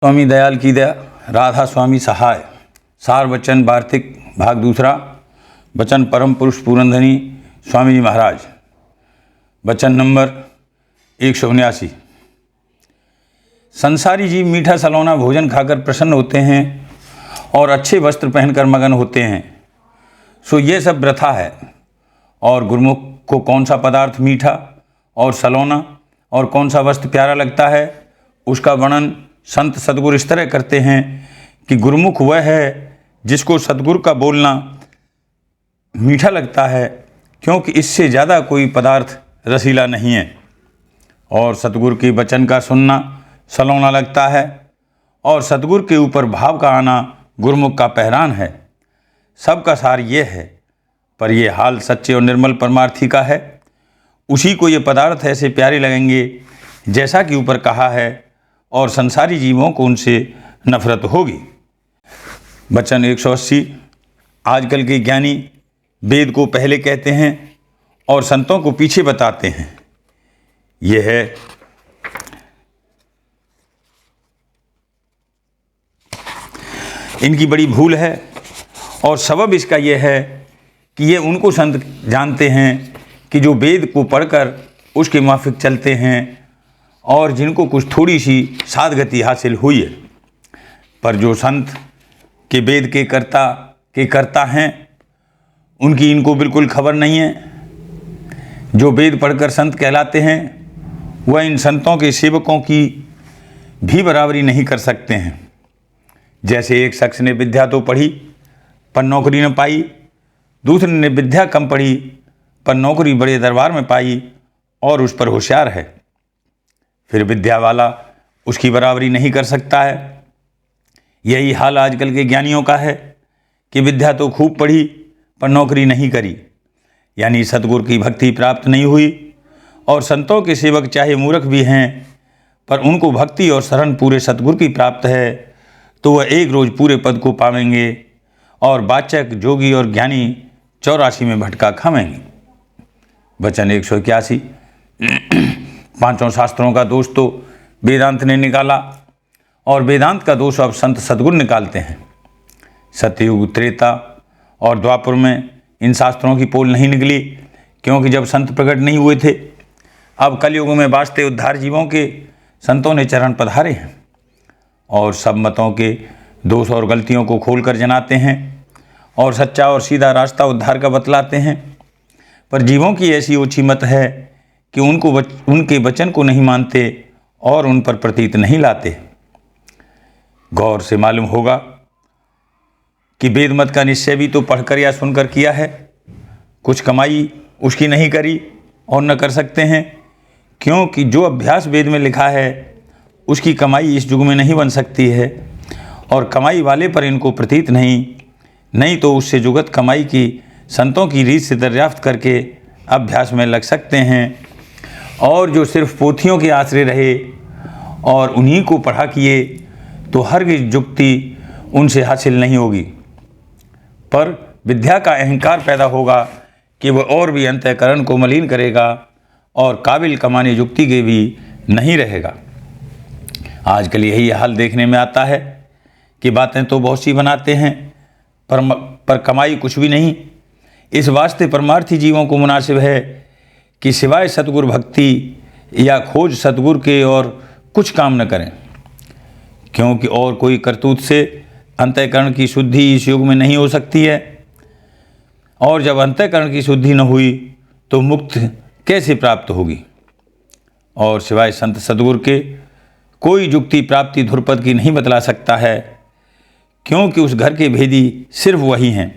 स्वामी दयाल की दया, राधा स्वामी सहाय। सार वचन वार्तिक भाग दूसरा। वचन परम पुरुष पूरनधनी स्वामी जी महाराज। वचन नंबर 179। संसारी जीव मीठा सलौना भोजन खाकर प्रसन्न होते हैं और अच्छे वस्त्र पहनकर मगन होते हैं, सो ये सब वृथा है। और गुरुमुख को कौन सा पदार्थ मीठा और सलौना और कौन सा वस्त्र प्यारा लगता है, उसका वर्णन संत सद्गुरु इस तरह करते हैं कि गुरुमुख वह है जिसको सद्गुरु का बोलना मीठा लगता है, क्योंकि इससे ज़्यादा कोई पदार्थ रसीला नहीं है। और सतगुरु के वचन का सुनना सलौना लगता है, और सतगुरु के ऊपर भाव का आना गुरुमुख का पहरान है। सबका सार ये है, पर यह हाल सच्चे और निर्मल परमार्थी का है। उसी को ये पदार्थ ऐसे प्यारे लगेंगे जैसा कि ऊपर कहा है, और संसारी जीवों को उनसे नफरत होगी। वचन 180। आजकल के ज्ञानी वेद को पहले कहते हैं और संतों को पीछे बताते हैं। यह है इनकी बड़ी भूल है, और सबब इसका यह है कि ये उनको संत जानते हैं कि जो वेद को पढ़कर उसके माफिक चलते हैं और जिनको कुछ थोड़ी सी साधगति हासिल हुई है। पर जो संत के वेद के कर्ता हैं, उनकी इनको बिल्कुल खबर नहीं है। जो वेद पढ़कर संत कहलाते हैं, वह इन संतों के सेवकों की भी बराबरी नहीं कर सकते हैं। जैसे एक शख्स ने विद्या तो पढ़ी पर नौकरी न पाई, दूसरे ने विद्या कम पढ़ी पर नौकरी बड़े दरबार में पाई और उस पर होशियार है, फिर विद्या वाला उसकी बराबरी नहीं कर सकता है। यही हाल आजकल के ज्ञानियों का है कि विद्या तो खूब पढ़ी पर नौकरी नहीं करी, यानी सतगुरु की भक्ति प्राप्त नहीं हुई। और संतों के सेवक चाहे मूर्ख भी हैं, पर उनको भक्ति और शरण पूरे सतगुरु की प्राप्त है, तो वह एक रोज़ पूरे पद को पावेंगे और वाचक जोगी और ज्ञानी 84 में भटका खावेंगे। वचन 181। पांचों शास्त्रों का दोष तो वेदांत ने निकाला, और वेदांत का दोष अब संत सद्गुरु निकालते हैं। सत्ययुग, त्रेता और द्वापर में इन शास्त्रों की पोल नहीं निकली, क्योंकि जब संत प्रकट नहीं हुए थे। अब कलयुग में वास्ते उद्धार जीवों के संतों ने चरण पधारे हैं, और सब मतों के दोष और गलतियों को खोलकर जनाते हैं, और सच्चा और सीधा रास्ता उद्धार का बतलाते हैं। पर जीवों की ऐसी ओछी मत है कि उनके वचन को नहीं मानते और उन पर प्रतीत नहीं लाते। गौर से मालूम होगा कि वेद मत का निश्चय भी तो पढ़कर या सुनकर किया है, कुछ कमाई उसकी नहीं करी और न कर सकते हैं, क्योंकि जो अभ्यास वेद में लिखा है उसकी कमाई इस युग में नहीं बन सकती है, और कमाई वाले पर इनको प्रतीत नहीं तो उससे जुगत कमाई की संतों की रीत से दरियाफ्त करके अभ्यास में लग सकते हैं। और जो सिर्फ पोथियों के आश्रय रहे और उन्हीं को पढ़ा किए, तो हर युक्ति उनसे हासिल नहीं होगी, पर विद्या का अहंकार पैदा होगा कि वह और भी अंतःकरण को मलिन करेगा और काबिल कमाने युक्ति के भी नहीं रहेगा। आजकल यही हाल देखने में आता है कि बातें तो बहुत सी बनाते हैं, पर कमाई कुछ भी नहीं। इस वास्ते परमार्थी जीवों को मुनासिब है कि सिवाय सतगुरु भक्ति या खोज सतगुरु के और कुछ काम न करें, क्योंकि और कोई करतूत से अंतःकरण की शुद्धि इस युग में नहीं हो सकती है। और जब अंतःकरण की शुद्धि न हुई तो मुक्त कैसे प्राप्त होगी। और सिवाय संत सतगुरु के कोई युक्ति प्राप्ति धुरपद की नहीं बतला सकता है, क्योंकि उस घर के भेदी सिर्फ वही हैं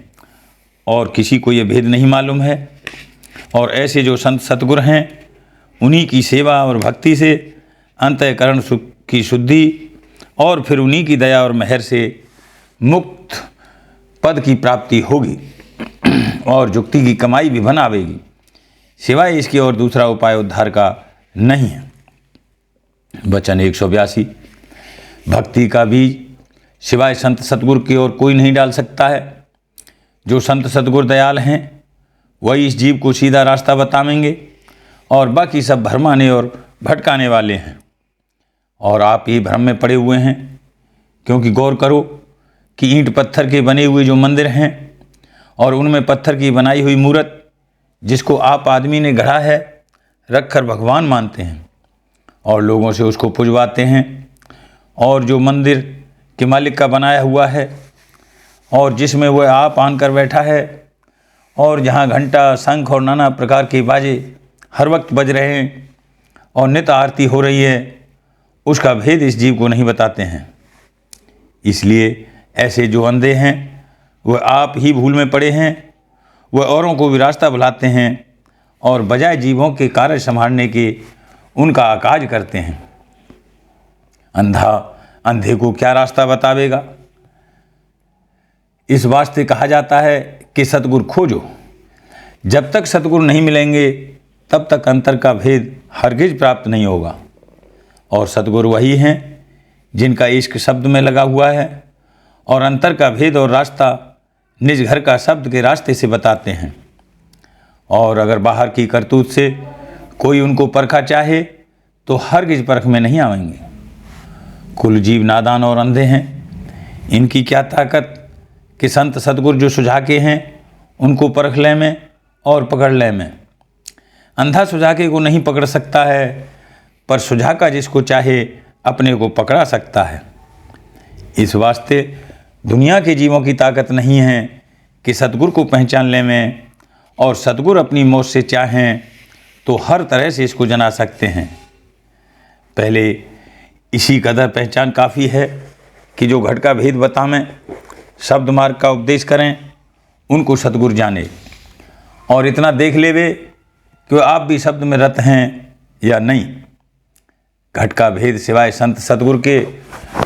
और किसी को ये भेद नहीं मालूम है। और ऐसे जो संत सतगुरु हैं, उन्हीं की सेवा और भक्ति से अंतःकरण की शुद्धि और फिर उन्हीं की दया और मेहर से मुक्त पद की प्राप्ति होगी और युक्ति की कमाई भी बन आवेगी। सिवाय इसकी और दूसरा उपाय उद्धार का नहीं है। वचन 182। भक्ति का बीज सिवाय संत सतगुरु की ओर कोई नहीं डाल सकता है। जो संत सतगुरु दयाल हैं, वही इस जीव को सीधा रास्ता बतावेंगे, और बाकी सब भरमाने और भटकाने वाले हैं। और आप ही भ्रम में पड़े हुए हैं क्योंकि गौर करो कि ईंट पत्थर के बने हुए जो मंदिर हैं और उनमें पत्थर की बनाई हुई मूर्त जिसको आप आदमी ने गढ़ा है रखकर भगवान मानते हैं और लोगों से उसको पुजवाते हैं, और जो मंदिर के मालिक का बनाया हुआ है और जिसमें वह आप आन कर बैठा है और जहाँ घंटा शंख और नाना प्रकार के बाजे हर वक्त बज रहे हैं और नित्य आरती हो रही है, उसका भेद इस जीव को नहीं बताते हैं। इसलिए ऐसे जो अंधे हैं वह आप ही भूल में पड़े हैं, वह औरों को भी रास्ता बुलाते हैं और बजाय जीवों के कार्य संभालने के उनका आकाज करते हैं। अंधा अंधे को क्या रास्ता बतावेगा। इस वास्ते कहा जाता है कि सतगुरु खोजो। जब तक सतगुरु नहीं मिलेंगे तब तक अंतर का भेद हरगिज प्राप्त नहीं होगा। और सतगुरु वही हैं जिनका इश्क शब्द में लगा हुआ है और अंतर का भेद और रास्ता निज घर का शब्द के रास्ते से बताते हैं। और अगर बाहर की करतूत से कोई उनको परखा चाहे तो हरगिज परख में नहीं आवेंगे। कुल जीव नादान और अंधे हैं, इनकी क्या ताकत कि संत सतगुरु जो सुझा के हैं उनको परख ले में और पकड़ ले में। अंधा सुझाके को नहीं पकड़ सकता है, पर सुझाका जिसको चाहे अपने को पकड़ा सकता है। इस वास्ते दुनिया के जीवों की ताकत नहीं है कि सतगुरु को पहचान ले में, और सतगुरु अपनी मौत से चाहें तो हर तरह से इसको जना सकते हैं। पहले इसी कदर पहचान काफ़ी है कि जो घट का भेद बतावें, शब्द मार्ग का उपदेश करें, उनको सतगुरु जाने और इतना देख लेवे कि आप भी शब्द में रत हैं या नहीं। घट का भेद सिवाय संत सतगुरु के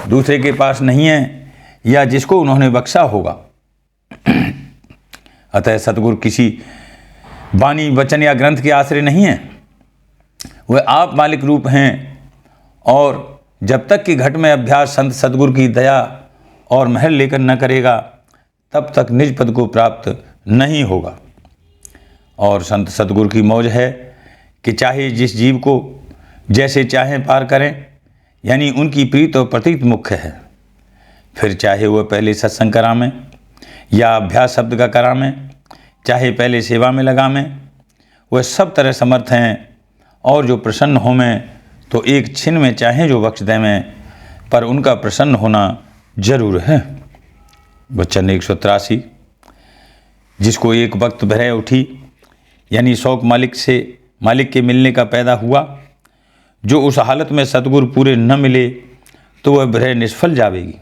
दूसरे के पास नहीं है या जिसको उन्होंने बख्शा होगा। अतः सतगुरु किसी वाणी वचन या ग्रंथ के आश्रय नहीं है, वह आप मालिक रूप हैं। और जब तक कि घट में अभ्यास संत सतगुरु की दया और महल लेकर न करेगा तब तक निज पद को प्राप्त नहीं होगा। और संत सतगुरु की मौज है कि चाहे जिस जीव को जैसे चाहें पार करें, यानी उनकी प्रीत और प्रतीत मुख्य है। फिर चाहे वह पहले सत्संग करामें या अभ्यास शब्द का करामें, चाहे पहले सेवा में लगामें, वह सब तरह समर्थ हैं। और जो प्रसन्न हो में तो एक छिन में चाहे जो बख्श दें में, पर उनका प्रसन्न होना जरूर है। वचन 183। जिसको एक वक्त भय उठी, यानी शौक मालिक के मिलने का पैदा हुआ, जो उस हालत में सतगुरु पूरे न मिले तो वह विरह निष्फल जावेगी।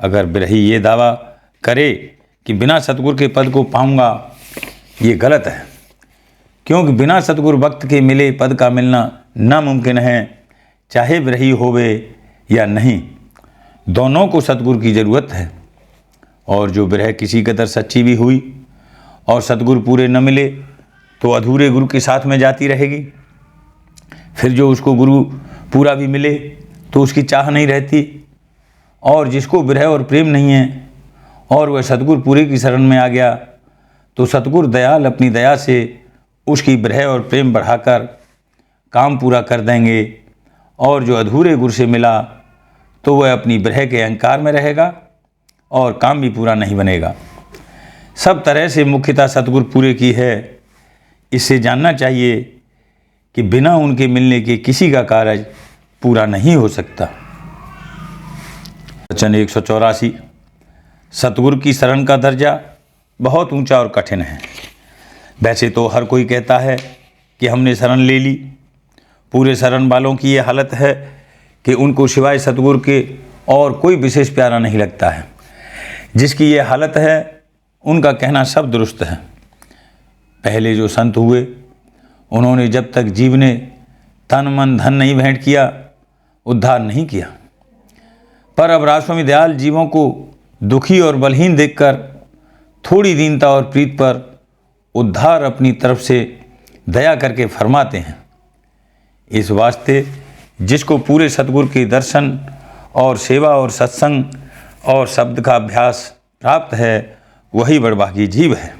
अगर विरही ये दावा करे कि बिना सतगुरु के पद को पाऊंगा, ये गलत है, क्योंकि बिना सतगुरु वक्त के मिले पद का मिलना नामुमकिन है, चाहे विरही होवे या नहीं। दोनों को सतगुरु की ज़रूरत है। और जो विरह किसी कदर सच्ची भी हुई और सतगुरु पूरे न मिले तो अधूरे गुरु के साथ में जाती रहेगी। फिर जो उसको गुरु पूरा भी मिले तो उसकी चाह नहीं रहती। और जिसको विरह और प्रेम नहीं है और वह सतगुरु पूरे की शरण में आ गया तो सतगुरु दयाल अपनी दया से उसकी विरह और प्रेम बढ़ाकर काम पूरा कर देंगे। और जो अधूरे गुरु से मिला तो वह अपनी विरह के अहंकार में रहेगा और काम भी पूरा नहीं बनेगा। सब तरह से मुख्यता सतगुरु पूरे की है। इससे जानना चाहिए कि बिना उनके मिलने के किसी का कार्य पूरा नहीं हो सकता। वचन 184। सतगुरु की शरण का दर्जा बहुत ऊंचा और कठिन है। वैसे तो हर कोई कहता है कि हमने शरण ले ली। पूरे शरण वालों की ये हालत है कि उनको सिवाय सतगुरु के और कोई विशेष प्यारा नहीं लगता है। जिसकी ये हालत है उनका कहना सब दुरुस्त है। पहले जो संत हुए उन्होंने जब तक जीव ने तन मन धन नहीं भेंट किया, उद्धार नहीं किया। पर अब राजस्वामी दयाल जीवों को दुखी और बलहीन देखकर थोड़ी दीनता और प्रीत पर उद्धार अपनी तरफ से दया करके फरमाते हैं। इस वास्ते जिसको पूरे सतगुरु के दर्शन और सेवा और सत्संग और शब्द का अभ्यास प्राप्त है, वही बड़भागी जीव है।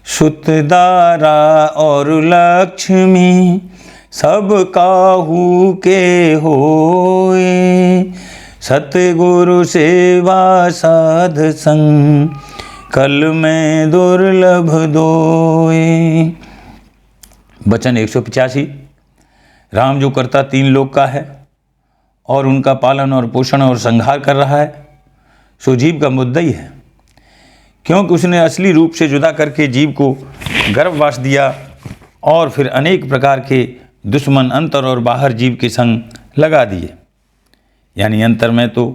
सुतदारा और लक्ष्मी सब काहू के होए, सतगुरु सेवा साध संग, कल में दुर्लभ दोए। वचन 185। राम जो करता 3 लोक का है और उनका पालन और पोषण और संहार कर रहा है, सो जीव का मुद्दा ही है, क्योंकि उसने असली रूप से जुदा करके जीव को गर्भवास दिया और फिर अनेक प्रकार के दुश्मन अंतर और बाहर जीव के संग लगा दिए। यानी अंतर में तो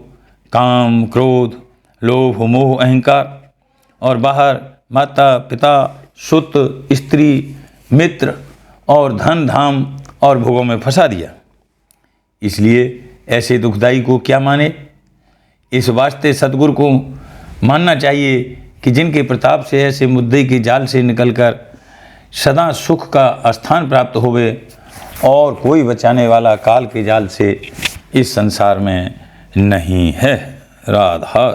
काम, क्रोध, लोभ, मोह, अहंकार, और बाहर माता, पिता, सुत, स्त्री, मित्र और धन, धाम और भोगों में फंसा दिया। इसलिए ऐसे दुखदाई को क्या माने। इस वास्ते सतगुरु को मानना चाहिए कि जिनके प्रताप से ऐसे मुद्दे के जाल से निकलकर सदा सुख का स्थान प्राप्त होवे, और कोई बचाने वाला काल के जाल से इस संसार में नहीं है। राधा।